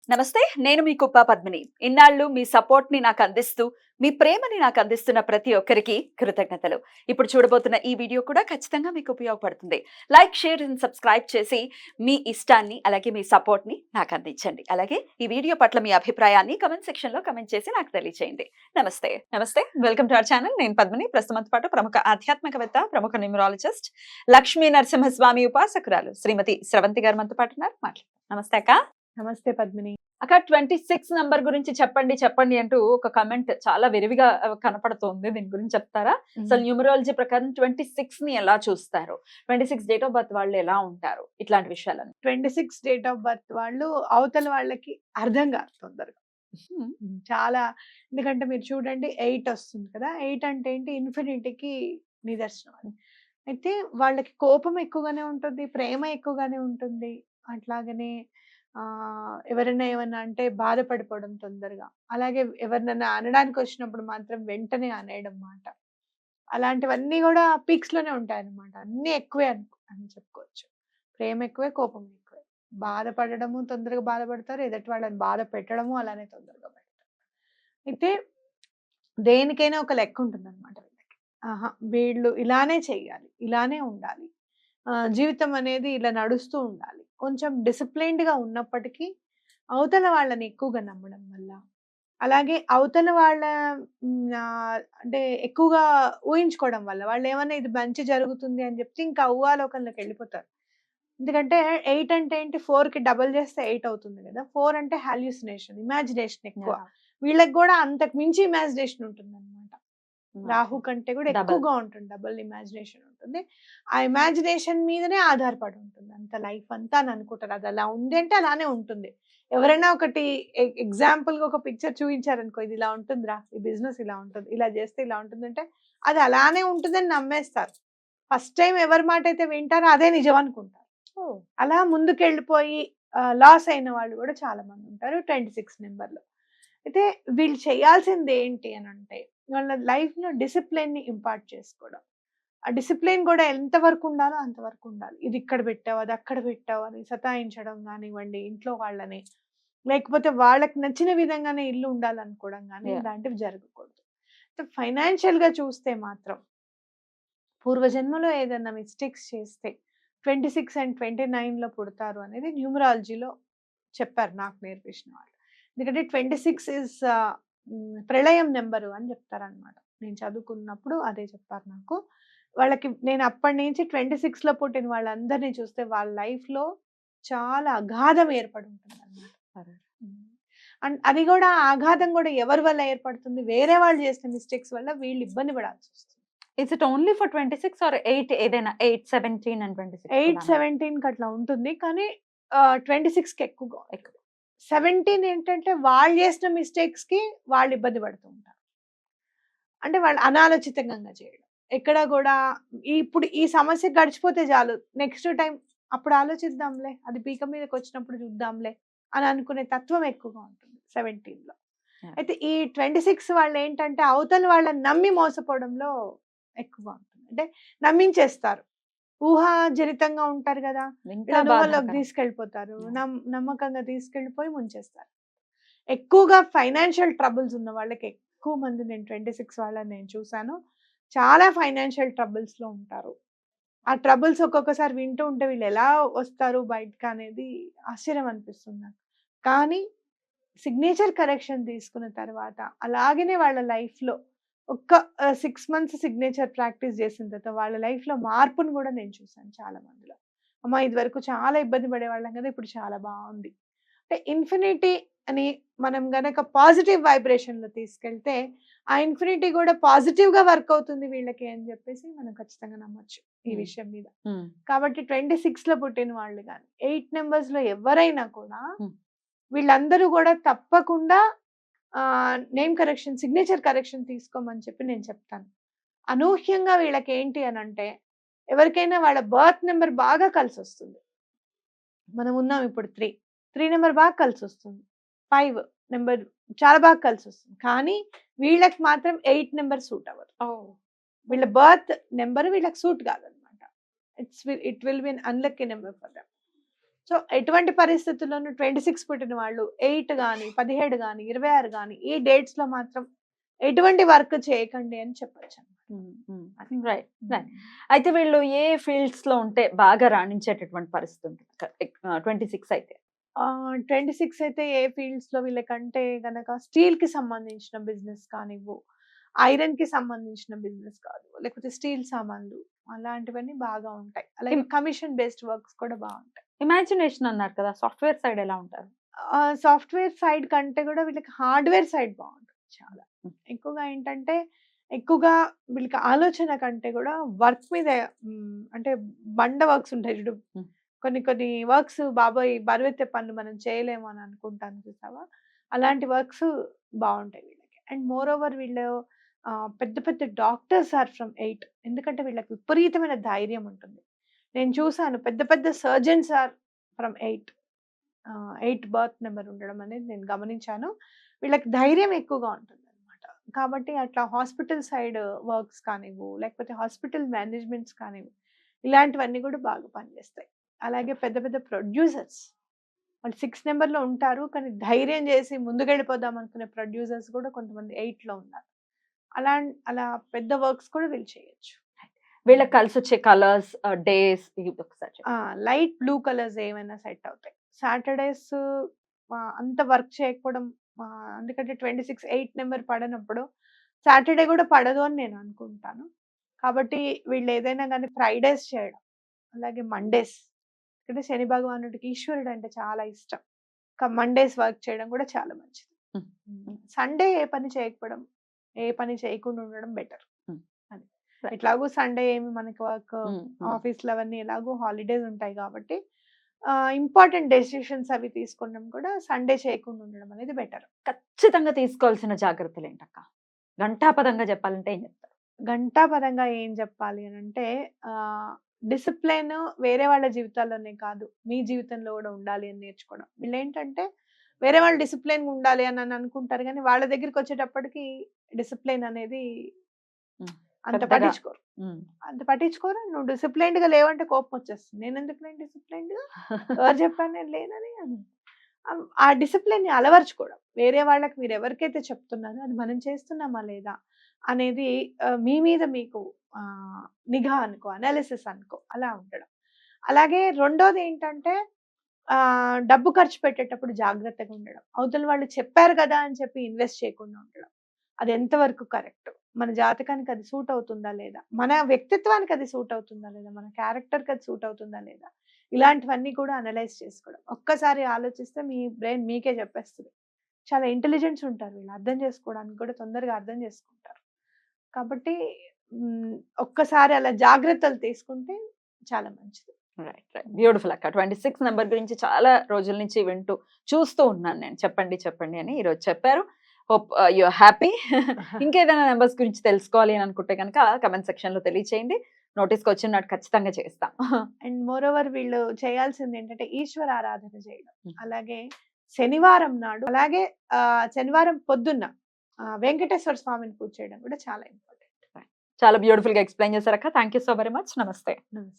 నమస్తే. నేను మీ కుప్ప పద్మిని. ఇన్నాళ్ళు మీ సపోర్ట్‌ని నాకందిస్తూ, మీ ప్రేమని నాకందిస్తున్న ప్రతి ఒక్కరికి కృతజ్ఞతలు. ఇప్పుడు చూడబోతున్న ఈ వీడియో కూడా ఖచ్చితంగా మీకు ఉపయోగపడుతుంది. లైక్, షేర్ అండ్ సబ్స్క్రైబ్ చేసి మీ ఇష్టాన్ని, అలాగే మీ సపోర్ట్‌ని నాకందించండి. అలాగే ఈ వీడియో పట్ల మీ అభిప్రాయాన్ని కామెంట్ సెక్షన్‌లో కామెంట్ చేసి నాకు తెలియజేయండి. నమస్తే. నమస్తే. Welcome to our channel. నేను పద్మిని. ప్రస్తుతంతో పాటు ప్రముఖ ఆధ్యాత్మికవేత్త, ప్రముఖ న్యూమరాలజిస్ట్, లక్ష్మీ నరసింహస్వామి ఉపాసకురాలు శ్రీమతి స్రవంతి గారు మనతో పాటు ఉన్నారు. మాట్లాడదాం. నమస్తే అక్క. నమస్తే పద్మిని. అక్క 26 నంబర్ గురించి చెప్పండి చెప్పండి అంటూ ఒక కమెంట్ చాలా విరివిగా కనపడుతోంది. దీని గురించి చెప్తారా? అసలు న్యూమరాలజీ ప్రకారం 26 ని ఎలా చూస్తారు? 26 డేట్ ఆఫ్ బర్త్ వాళ్ళు ఎలా ఉంటారు? ఇట్లాంటి విషయాలను 26 డేట్ ఆఫ్ బర్త్ వాళ్ళు అవతల వాళ్ళకి అర్థం కాదు తొందరగా. చాలా, ఎందుకంటే మీరు చూడండి 8 వస్తుంది కదా, 8 అంటే ఏంటి, ఇన్ఫినిటీకి నిదర్శనం అది. అయితే వాళ్ళకి కోపం ఎక్కువగానే ఉంటుంది, ప్రేమ ఎక్కువగానే ఉంటుంది. అట్లాగనే ఎవరైనా ఏమన్నా అంటే బాధపడిపోవడం తొందరగా, అలాగే ఎవరినైనా అనడానికి వచ్చినప్పుడు మాత్రం వెంటనే అనేయడం మాట, అలాంటివన్నీ కూడా పీక్స్ లోనే ఉంటాయన్నమాట. అన్ని ఎక్కువే అని చెప్పుకోవచ్చు. ప్రేమ ఎక్కువే, కోపం ఎక్కువే, బాధపడడము తొందరగా బాధపడతారు, ఎదుటి వాళ్ళని బాధ పెట్టడము అలానే తొందరగా పెడతారు. అయితే దేనికైనా ఒక లెక్క ఉంటుంది అనమాట వీళ్ళకి. వీళ్ళు ఇలానే చెయ్యాలి, ఇలానే ఉండాలి, జీవితం అనేది ఇలా నడుస్తూ ఉండాలి. కొంచెం డిసిప్లైన్డ్ గా ఉన్నప్పటికీ అవతల వాళ్ళని ఎక్కువగా నమ్మడం వల్ల, అలాగే అవతల వాళ్ళ అంటే ఎక్కువగా ఊహించుకోవడం వల్ల, వాళ్ళు ఏమన్నా ఇది మంచి జరుగుతుంది అని చెప్తే ఇంకా ఊహాలోకంలోకి వెళ్ళిపోతారు. ఎందుకంటే 8 అంటే ఏంటి, 4 కి డబల్ చేస్తే 8 అవుతుంది కదా. 4 అంటే హాల్యూసినేషన్, ఇమాజినేషన్ ఎక్కువ. వీళ్ళకి కూడా అంతకు మించి ఇమాజినేషన్ ఉంటుంది అనమాట. రాహు కంటే కూడా ఎక్కువగా ఉంటుంది, డబుల్ ఇమాజినేషన్ ఉంటుంది. ఆ ఇమాజినేషన్ మీదనే ఆధారపడి ఉంటుంది అంత లైఫ్ అంతా అని అనుకుంటారు. అది అలా ఉంది అంటే అలానే ఉంటుంది. ఎవరైనా ఒకటి ఎగ్జాంపుల్ గా ఒక పిక్చర్ చూపించారనుకో, ఇది ఇలా ఉంటుందిరా, ఈ బిజినెస్ ఇలా ఉంటుంది, ఇలా చేస్తే ఇలా ఉంటుంది అంటే అది అలానే ఉంటుందని నమ్మేస్తారు. ఫస్ట్ టైం ఎవరి మాట అయితే వింటారో అదే నిజం అనుకుంటారు. అలా ముందుకెళ్ళిపోయి లాస్ అయిన వాళ్ళు కూడా చాలా మంది ఉంటారు 26 నెంబర్లో. అయితే వీళ్ళు చేయాల్సింది ఏంటి అని అంటే, వాళ్ళ లైఫ్ లో డిసిప్లిన్ ని ఇంపార్ట్ చేసుకోవడం. ఆ డిసిప్లిన్ కూడా ఎంత వరకు ఉండాలో అంతవరకు ఉండాలి. ఇది ఇక్కడ పెట్టావు, అది అక్కడ పెట్టావు అని సతాయించడం కానివ్వండి ఇంట్లో వాళ్ళని, లేకపోతే వాళ్ళకి నచ్చిన విధంగానే ఇల్లు ఉండాలనుకోవడం కానీ ఇలాంటివి జరగకూడదు. ఫైనాన్షియల్ గా చూస్తే మాత్రం పూర్వజన్మలో ఏదైనా మిస్టేక్స్ చేస్తే 26 అండ్ 29 లో పుడతారు అనేది న్యూమరాలజీలో చెప్పారు, నాకు నేర్పించిన వాళ్ళు. ఎందుకంటే 26 ఇస్ ప్రళయం నెంబరు అని చెప్తారనమాట. నేను చదువుకున్నప్పుడు అదే చెప్పారు నాకు. వాళ్ళకి నేను అప్పటి నుంచి 26 లో పుట్టిన వాళ్ళందరినీ చూస్తే వాళ్ళ లైఫ్ లో చాలా అగాధం ఏర్పడి ఉంటుంది అనమాట. అండ్ అది కూడా ఆఘాతం కూడా ఎవరి వల్ల ఏర్పడుతుంది, వేరే వాళ్ళు చేసిన మిస్టేక్స్ వల్ల వీళ్ళు ఇబ్బంది పడాల్సి వస్తుంది. Is it only for 26 or 8 ఏదైనా 8, 17 అండ్ 26? 8, 17 అట్లా ఉంటుంది, కానీ 26 కి ఎక్కువగా. 17 ఏంటంటే వాళ్ళు చేసిన మిస్టేక్స్ కి వాళ్ళు ఇబ్బంది పడుతూ ఉంటారు. అంటే వాళ్ళు అనాలోచితంగా చేయడం, ఎక్కడ కూడా ఇప్పుడు ఈ సమస్య గడిచిపోతే చాలు, నెక్స్ట్ టైం అప్పుడు ఆలోచిద్దాంలే, అది పీక మీదకి వచ్చినప్పుడు చూద్దాంలే అని అనుకునే తత్వం ఎక్కువగా ఉంటుంది 17 లో. అయితే ఈ 26 వాళ్ళు ఏంటంటే అవతల వాళ్ళని నమ్మి మోసపోవడంలో ఎక్కువగా ఉంటుంది. అంటే నమ్మించేస్తారు, ఊహాజనితంగా ఉంటారు కదా, లోకి తీసుకెళ్ళిపోతారు, నమ్మకంగా తీసుకెళ్ళిపోయి ముంచేస్తారు. ఎక్కువగా ఫైనాన్షియల్ ట్రబుల్స్ ఉన్న వాళ్ళకి ఎక్కువ మంది నేను 26 వాళ్ళని నేను చూసాను, చాలా ఫైనాన్షియల్ ట్రబుల్స్ లో ఉంటారు. ఆ ట్రబుల్స్ ఒక్కొక్కసారి వింటూ ఉంటే వీళ్ళు ఎలా వస్తారు బయటకు అనేది ఆశ్చర్యం అనిపిస్తుంది నాకు. కానీ సిగ్నేచర్ కరెక్షన్ తీసుకున్న తర్వాత అలాగనే వాళ్ళ లైఫ్ లో ఒక్క 6 మంత్స్ సిగ్నేచర్ ప్రాక్టీస్ చేసిన తర్వాత వాళ్ళ లైఫ్ లో మార్పును కూడా నేను చూసాను చాలా మందిలో. అమ్మ ఇది వరకు చాలా ఇబ్బంది పడేవాళ్ళం కదా, ఇప్పుడు చాలా బాగుంది. అంటే ఇన్ఫినిటీ అని మనం గనక పాజిటివ్ వైబ్రేషన్ లో తీసుకెళ్తే ఆ ఇన్ఫినిటీ కూడా పాజిటివ్ గా వర్క్ అవుతుంది వీళ్ళకి అని చెప్పేసి మనం ఖచ్చితంగా నమ్మొచ్చు ఈ విషయం మీద. కాబట్టి 26 లో పుట్టిన వాళ్ళు కానీ 8 నెంబర్స్ లో ఎవరైనా కూడా వీళ్ళందరూ కూడా తప్పకుండా నేమ్ కరెక్షన్, సిగ్నేచర్ కరెక్షన్ తీసుకోమని చెప్పి నేను చెప్తాను. అనూహ్యంగా వీళ్ళకి ఏంటి అని అంటే, ఎవరికైనా వాళ్ళ బర్త్ నెంబర్ బాగా కలిసి వస్తుంది. మనం ఉన్నాం ఇప్పుడు 3 నెంబర్ బాగా కలిసి వస్తుంది, 5 నెంబర్ చాలా బాగా కలిసి వస్తుంది. కానీ వీళ్ళకి మాత్రం 8 నెంబర్ సూట్ అవ్వదు. వీళ్ళ బర్త్ నెంబర్ వీళ్ళకి సూట్ కాదనమాట. It will be an unlucky number for them. So ఎటువంటి పరిస్థితుల్లోనూ 26 పుట్టిన వాళ్ళు 8 గాని, 17 గాని, 26 గాని ఈ డేట్స్ లో మాత్రం ఎటువంటి వర్క్ చేయకండి అని చెప్పొచ్చు. Right right. అయితే వీళ్ళు ఏ ఫీల్డ్స్ లో ఉంటే బాగా రాణించేటటువంటి పరిస్థితి ఉంటుంది 26 అయితే? 26 అయితే ఏ ఫీల్డ్స్ లో వీళ్ళకంటే గనక స్టీల్ కి సంబంధించిన బిజినెస్ కానివ్వు, ఐరన్ కి సంబంధించిన బిజినెస్ కాదు, లేకపోతే స్టీల్ సామాన్లు అలాంటివన్నీ బాగా ఉంటాయి. అలాగే కమిషన్ బేస్డ్ వర్క్స్ కూడా బాగుంటాయి. ఇమాజినేషన్ అన్నారు కదా, సాఫ్ట్వేర్ సైడ్ ఎలా ఉంటారు? సాఫ్ట్వేర్ సైడ్ కంటే కూడా వీళ్ళకి హార్డ్వేర్ సైడ్ బాగుంటుంది చాలా. ఎక్కువగా ఏంటంటే ఎక్కువగా వీళ్ళకి ఆలోచన కంటే కూడా వర్క్ మీద అంటే బండ వర్క్స్ ఉంటాయి చూడు, కొన్ని కొన్ని వర్క్స్ బాబోయ్ బరువెత్తే పనులు మనం చేయలేము అని అనుకుంటాను చూసావా, అలాంటి వర్క్స్ బాగుంటాయి వీళ్ళకి. అండ్ మోర్ ఓవర్ వీళ్ళు పెద్ద పెద్ద డాక్టర్స్ ఆర్ ఫ్రమ్ 8, ఎందుకంటే వీళ్ళకి విపరీతమైన ధైర్యం ఉంటుంది. నేను చూసాను పెద్ద పెద్ద surgeons are from 8 birth number ఉండడం అనేది నేను గమనించాను. వీళ్ళకి ధైర్యం ఎక్కువగా ఉంటుంది అనమాట. కాబట్టి అట్లా హాస్పిటల్ సైడ్ వర్క్స్ కానివ్వు, లేకపోతే హాస్పిటల్ మేనేజ్మెంట్స్ కానివ్వు, ఇలాంటివన్నీ కూడా బాగా పనిచేస్తాయి. అలాగే పెద్ద పెద్ద ప్రొడ్యూసర్స్ వాళ్ళు 6 నెంబర్లో ఉంటారు, కానీ ధైర్యం చేసి ముందుకెళ్ళిపోదాం అనుకునే ప్రొడ్యూసర్స్ కూడా కొంతమంది 8లో ఉన్నారు. అలా అలా పెద్ద వర్క్స్ కూడా వీళ్ళు చేయొచ్చు. వీళ్ళకి కలిసి వచ్చే కలర్స్, డేస్ ఒకసారి చెప్పండి. లైట్ బ్లూ కలర్స్ ఏమైనా సెట్ అవుతాయి. సాటర్డేస్ అంత వర్క్ చేయకపోవడం, ఎందుకంటే 26 8 నెంబర్ పడనప్పుడు సాటర్డే కూడా పడదు అని నేను అనుకుంటాను. కాబట్టి వీళ్ళు ఏదైనా కానీ ఫ్రైడేస్ చేయడం, అలాగే మండేస్, అంటే శని భగవానుడికి ఈశ్వరుడు అంటే చాలా ఇష్టం. మండేస్ వర్క్ చేయడం కూడా చాలా మంచిది. సండే ఏ పని చేయకపోవడం, ఏ పని చేయకుండా ఉండడం బెటర్. అది ఎట్లాగో సండే ఏమి మనకి వర్క్ ఆఫీస్లో అవన్నీ ఎలాగో హాలిడేస్ ఉంటాయి కాబట్టి ఇంపార్టెంట్ డెసిషన్స్ అవి తీసుకోవడం కూడా సండే చేయకుండా ఉండడం అనేది బెటర్. ఖచ్చితంగా తీసుకోవాల్సిన జాగ్రత్తలు ఏంటక్క? గంటాపదంగా చెప్పాలంటే ఏం చెప్తారు? గంటాపదంగా ఏం చెప్పాలి అని అంటే డిసిప్లిన్ వేరే వాళ్ళ జీవితాల్లోనే కాదు, మీ జీవితంలో కూడా ఉండాలి అని నేర్చుకోవడం. వీళ్ళు ఏంటంటే వేరే వాళ్ళు డిసిప్లిన్ ఉండాలి అని అనుకుంటారు, కానీ వాళ్ళ దగ్గరికి వచ్చేటప్పటికి డిసిప్లిన్ అనేది అంత పట్టించుకోరు. నువ్వు డిసిప్లైన్డ్ గా లేవంటే కోపం వచ్చేస్తుంది. నేను ఎందుకు లేని డిసిప్లైన్డ్ గా, ఎవరు చెప్పాను నేను లేనని. ఆ డిసిప్లిన్ ని అలవర్చుకోవడం, వేరే వాళ్ళకి మీరు ఎవరికైతే చెప్తున్నారో అది మనం చేస్తున్నామా లేదా అనేది మీ మీద మీకు నిఘా అనుకో, అనాలిసిస్ అనుకో, అలా ఉండడం. అలాగే రెండోది ఏంటంటే డబ్బు ఖర్చు పెట్టేటప్పుడు జాగ్రత్తగా ఉండడం. అవతల వాళ్ళు చెప్పారు కదా అని చెప్పి ఇన్వెస్ట్ చేయకుండా ఉండడం. అది ఎంతవరకు కరెక్ట్, మన జాతకానికి అది సూట్ అవుతుందా లేదా, మన వ్యక్తిత్వానికి అది సూట్ అవుతుందా లేదా, మన క్యారెక్టర్కి అది సూట్ అవుతుందా లేదా, ఇలాంటివన్నీ కూడా అనలైజ్ చేసుకోవడం. ఒక్కసారి ఆలోచిస్తే మీ బ్రెయిన్ మీకే చెప్పేస్తుంది. చాలా ఇంటెలిజెన్స్ ఉంటారు వీళ్ళు, అర్థం చేసుకోవడానికి కూడా తొందరగా అర్థం చేసుకుంటారు. కాబట్టి ఒక్కసారి అలా జాగ్రత్తలు తీసుకుంటే చాలా మంచిది. రైట్ రైట్, బ్యూటిఫుల్ అక్క. 26 నెంబర్ గురించి చాలా రోజుల నుంచి వింటూ చూస్తూ ఉన్నాను నేను. చెప్పండి చెప్పండి అని ఈరోజు చెప్పారు. Hope you are happy. ఇంకేదైనా నెంబర్స్ గురించి తెలుసుకోవాలి అని అనుకుంటే కనుక కమెంట్ సెక్షన్ లో తెలియచేయండి. నోటీస్కి వచ్చినట్టు ఖచ్చితంగా చేస్తాం. అండ్ మోర్ ఓవర్ వీళ్ళు చేయాల్సింది ఏంటంటే ఈశ్వర ఆరాధన చేయడం, అలాగే శనివారం నాడు, అలాగే శనివారం పొద్దున్న వెంకటేశ్వర స్వామిని పూజ చేయడం కూడా చాలా ఇంపార్టెంట్. చాలా బ్యూటిఫుల్ గా ఎక్స్ప్లెయిన్ చేశారక్క. Thank you so very much. నమస్తే. నమస్తే.